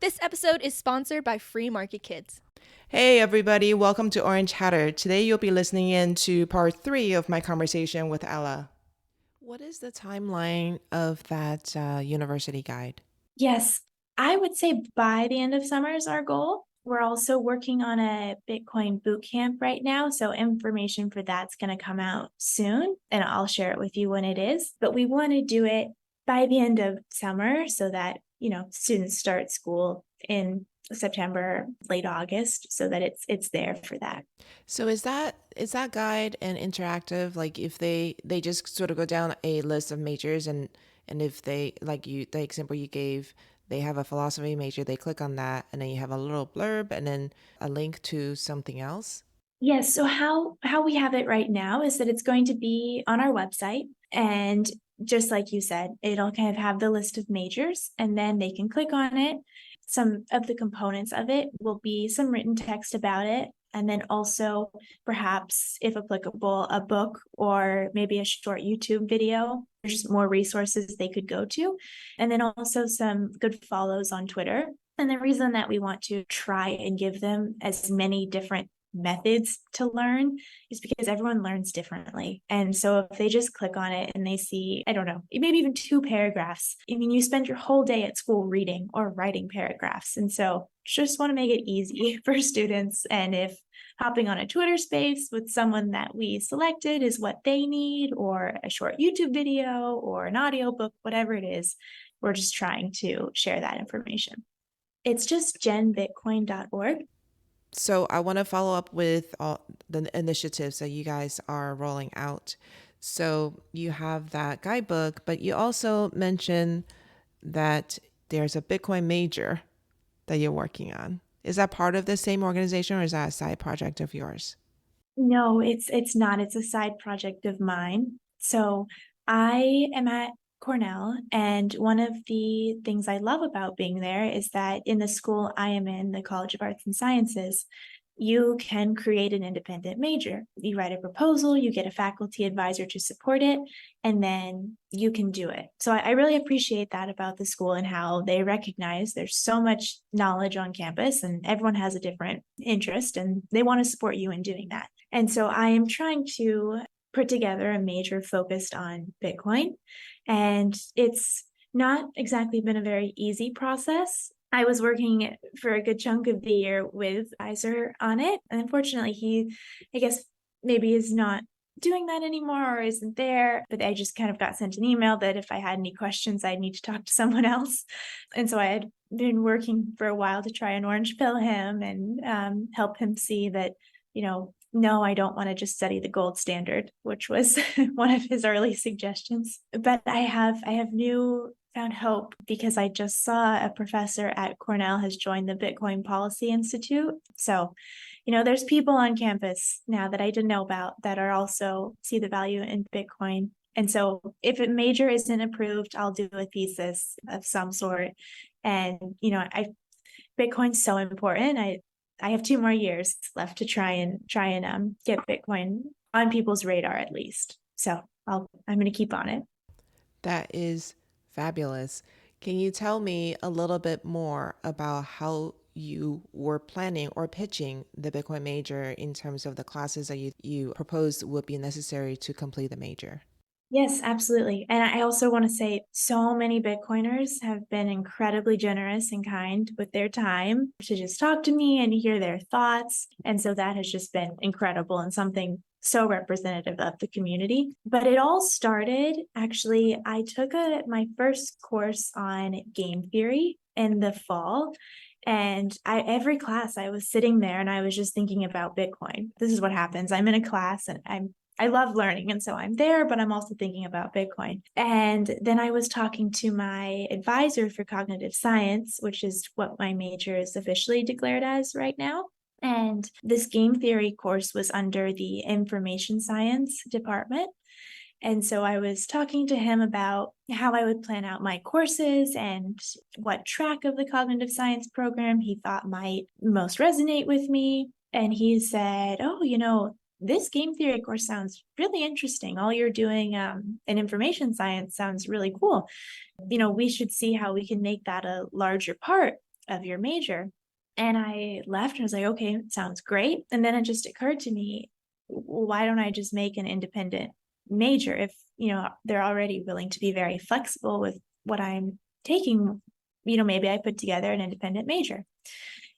This episode is sponsored by Free Market Kids. Hey everybody, welcome to Orange Hatter. Today you'll be listening in to part 3 of my conversation with Ella. What is the timeline of that university guide? Yes, I would say by the end of summer is our goal. We're also working on a Bitcoin boot camp right now. So information for that's going to come out soon and I'll share it with you when it is. But we want to do it by the end of summer so that, students start school in September, late August, so that it's there for that. So is that guide an interactive, like if they just sort of go down a list of majors and if they, like you, the example you gave, they have a philosophy major, they click on that and then you have a little blurb and then a link to something else? Yes. So how we have it right now is that it's going to be on our website, and just like you said, it'll kind of have the list of majors, and then they can click on it. Some of the components of it will be some written text about it, and then also perhaps, if applicable, a book or maybe a short YouTube video. There's just more resources they could go to, and then also some good follows on Twitter. And the reason that we want to try and give them as many different methods to learn is because everyone learns differently. And so if they just click on it and they see, I don't know, maybe even 2 paragraphs, I mean, you spend your whole day at school reading or writing paragraphs. And so just want to make it easy for students. And if hopping on a Twitter space with someone that we selected is what they need, or a short YouTube video or an audiobook, whatever it is, we're just trying to share that information. It's just genbitcoin.org. So I want to follow up with all the initiatives that you guys are rolling out. So you have that guidebook, but you also mentioned that there's a Bitcoin major that you're working on. Is that part of the same organization or is that a side project of yours? No, it's not. It's a side project of mine. So I am at Cornell, and one of the things I love about being there is that in the school I am in, the College of Arts and Sciences, you can create an independent major. You write a proposal, you get a faculty advisor to support it, and then you can do it. So I really appreciate that about the school and how they recognize there's so much knowledge on campus and everyone has a different interest and they want to support you in doing that. And so I am trying to put together a major focused on Bitcoin. And it's not exactly been a very easy process. I was working for a good chunk of the year with Iser on it. And unfortunately, he, I guess, maybe is not doing that anymore or isn't there. But I just kind of got sent an email that if I had any questions, I'd need to talk to someone else. And so I had been working for a while to try and orange pill him and help him see that, no, I don't want to just study the gold standard, which was one of his early suggestions. But I have found hope because I just saw a professor at Cornell has joined the Bitcoin Policy Institute. So, there's people on campus now that I didn't know about that are also see the value in Bitcoin. And so if a major isn't approved, I'll do a thesis of some sort. And, Bitcoin's so important. I have 2 more years left to try and get Bitcoin on people's radar at least. So I'm going to keep on it. That is fabulous. Can you tell me a little bit more about how you were planning or pitching the Bitcoin major in terms of the classes that you proposed would be necessary to complete the major? Yes, absolutely. And I also want to say so many Bitcoiners have been incredibly generous and kind with their time to just talk to me and hear their thoughts. And so that has just been incredible and something so representative of the community. But it all started, actually, I took my first course on game theory in the fall. And every class I was sitting there and I was just thinking about Bitcoin. This is what happens. I'm in a class and I love learning. And so I'm there, but I'm also thinking about Bitcoin. And then I was talking to my advisor for cognitive science, which is what my major is officially declared as right now. And this game theory course was under the information science department. And so I was talking to him about how I would plan out my courses and what track of the cognitive science program he thought might most resonate with me. And he said, oh, this game theory course sounds really interesting. All you're doing in information science sounds really cool. We should see how we can make that a larger part of your major. And I left and I was like, okay, sounds great. And then it just occurred to me, why don't I just make an independent major if, they're already willing to be very flexible with what I'm taking, maybe I put together an independent major.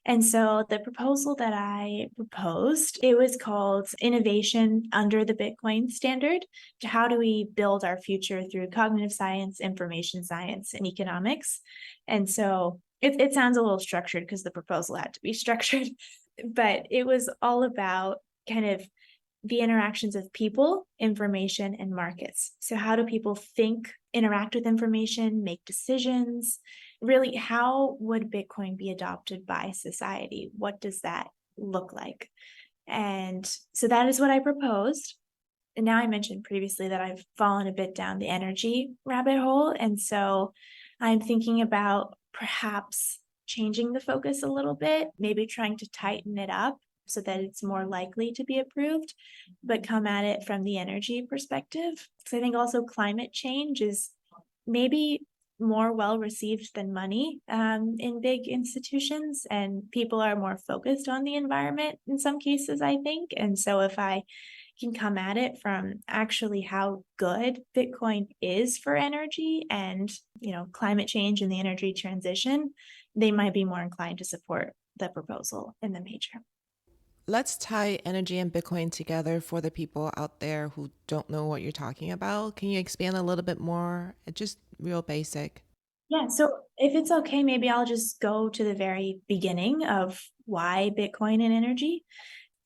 And so the proposal that I proposed, it was called Innovation Under the Bitcoin Standard. How do we build our future through cognitive science, information science, and economics? And so it sounds a little structured because the proposal had to be structured, but it was all about kind of the interactions of people, information, and markets. So, how do people think, interact with information, make decisions? Really, how would Bitcoin be adopted by society? What does that look like? And so that is what I proposed. And now I mentioned previously that I've fallen a bit down the energy rabbit hole. And so I'm thinking about perhaps changing the focus a little bit, maybe trying to tighten it up so that it's more likely to be approved, but come at it from the energy perspective. Because I think also climate change is maybe more well received than money in big institutions, and people are more focused on the environment in some cases, I think. And so if I can come at it from actually how good Bitcoin is for energy and, climate change and the energy transition, they might be more inclined to support the proposal in the major. Let's tie energy and Bitcoin together for the people out there who don't know what you're talking about. Can you expand a little bit more? Just real basic. Yeah, so if it's okay, maybe I'll just go to the very beginning of why Bitcoin and energy.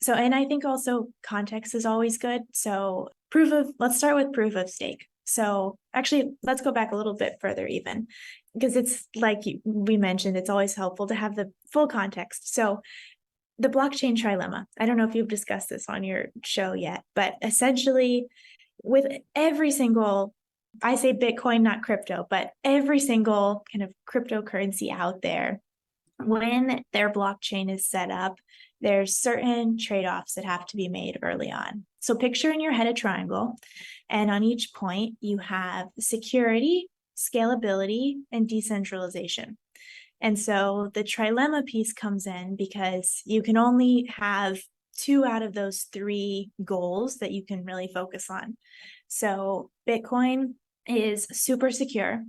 So, and I think also context is always good. So, let's start with proof of stake. So, actually, let's go back a little bit further, even because it's like we mentioned, it's always helpful to have the full context. So, the blockchain trilemma. I don't know if you've discussed this on your show yet, but essentially, with every single, I say Bitcoin, not crypto, but every single kind of cryptocurrency out there, when their blockchain is set up, there's certain trade-offs that have to be made early on. So picture in your head a triangle, and on each point you have security, scalability, and decentralization. And so the trilemma piece comes in because you can only have two out of those three goals that you can really focus on. So Bitcoin is super secure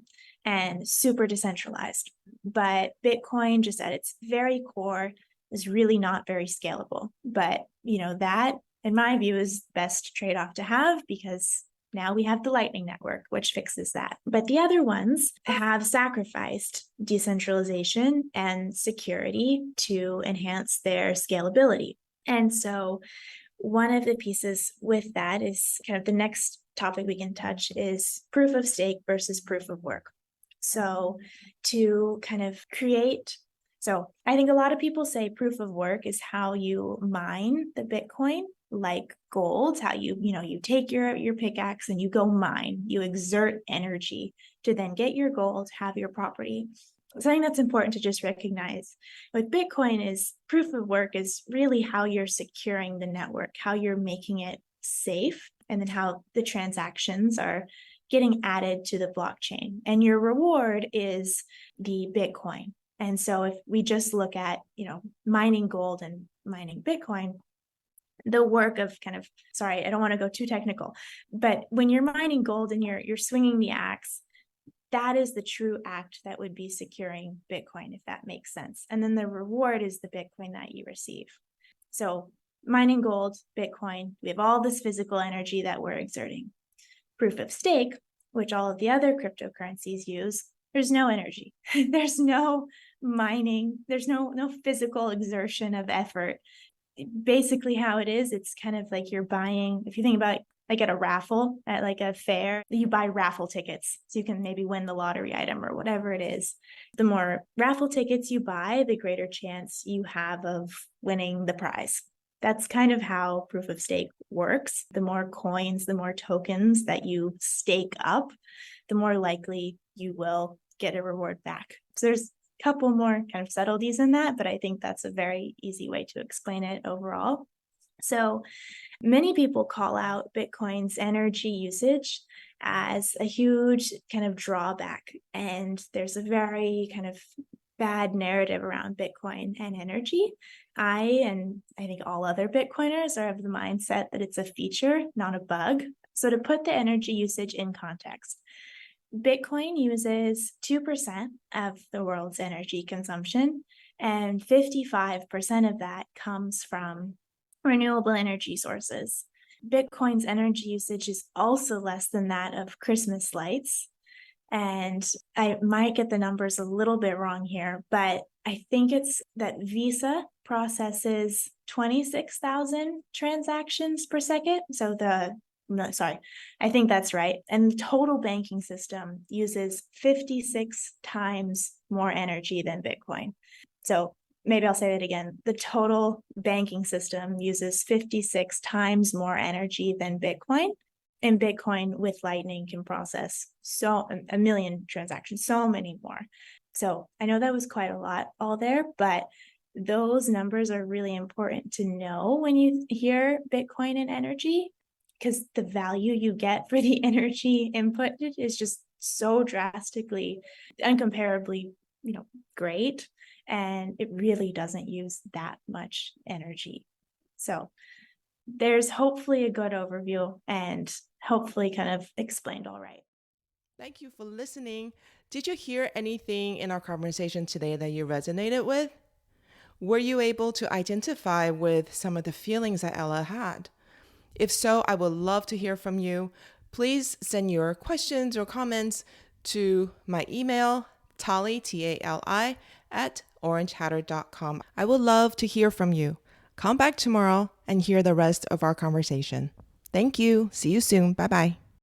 and super decentralized, but Bitcoin just at its very core is really not very scalable. But, that in my view is the best trade-off to have because now we have the Lightning Network, which fixes that. But the other ones have sacrificed decentralization and security to enhance their scalability. And so one of the pieces with that is kind of the next topic we can touch is proof of stake versus proof of work. So to kind of create, so I think a lot of people say proof of work is how you mine the Bitcoin like gold, how you take your pickaxe and you go mine, you exert energy to then get your gold, have your property. Something that's important to just recognize with Bitcoin is proof of work is really how you're securing the network, how you're making it safe, and then how the transactions are getting added to the blockchain. And your reward is the Bitcoin. And so if we just look at, mining gold and mining Bitcoin, the work of sorry, I don't want to go too technical, but when you're mining gold and you're swinging the axe, that is the true act that would be securing Bitcoin, if that makes sense. And then the reward is the Bitcoin that you receive. So mining gold, Bitcoin, we have all this physical energy that we're exerting. Proof of stake, which all of the other cryptocurrencies use, there's no energy. There's no mining. There's no physical exertion of effort. Basically how it is, it's kind of like you're buying, if you think about like at a raffle at like a fair, you buy raffle tickets so you can maybe win the lottery item or whatever it is. The more raffle tickets you buy, the greater chance you have of winning the prize. That's kind of how proof of stake works. The more coins, the more tokens that you stake up, the more likely you will get a reward back. So there's couple more kind of subtleties in that, but I think that's a very easy way to explain it overall. So many people call out Bitcoin's energy usage as a huge kind of drawback. And there's a very kind of bad narrative around Bitcoin and energy. And I think all other Bitcoiners are of the mindset that it's a feature, not a bug. So to put the energy usage in context, Bitcoin uses 2% of the world's energy consumption, and 55% of that comes from renewable energy sources. Bitcoin's energy usage is also less than that of Christmas lights. And I might get the numbers a little bit wrong here, but I think it's that Visa processes 26,000 transactions per second. No, sorry, I think that's right. And the total banking system uses 56 times more energy than Bitcoin. So maybe I'll say that again. The total banking system uses 56 times more energy than Bitcoin. And Bitcoin with Lightning can process a million transactions, so many more. So I know that was quite a lot all there, but those numbers are really important to know when you hear Bitcoin and energy, because the value you get for the energy input is just so drastically, incomparably, great. And it really doesn't use that much energy. So there's hopefully a good overview and hopefully kind of explained all right. Thank you for listening. Did you hear anything in our conversation today that you resonated with? Were you able to identify with some of the feelings that Ella had? If so, I would love to hear from you. Please send your questions or comments to my email, Tali, Tali, at orangehatter.com. I would love to hear from you. Come back tomorrow and hear the rest of our conversation. Thank you. See you soon. Bye-bye.